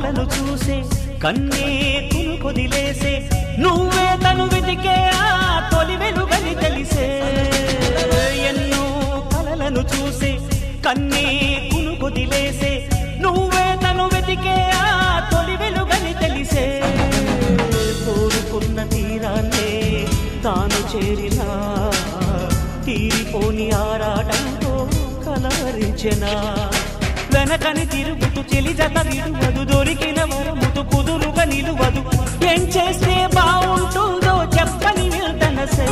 కలలను చూసే కన్నే కొదిలేసే నువ్వే తను వెతికే ఆ తొలి వెలుగని తెలిసే ఎన్నో కలలను చూసే కన్నే కొదిలేసే నువ్వే తను వెతికే ఆ తొలి వెలుగని తెలిసే కోరుకున్న తీరాన్నే తాను చేరినా తీరిపోని ఆరాటంతో కలవరించెనా వెనకని తిరుగుతూ చెలి జత విడువదు దొరికిన వరముతు కుదురుగా నిలువదు ఏం చేస్తే బాగుంటుందో చెప్పని వెళ్తనసే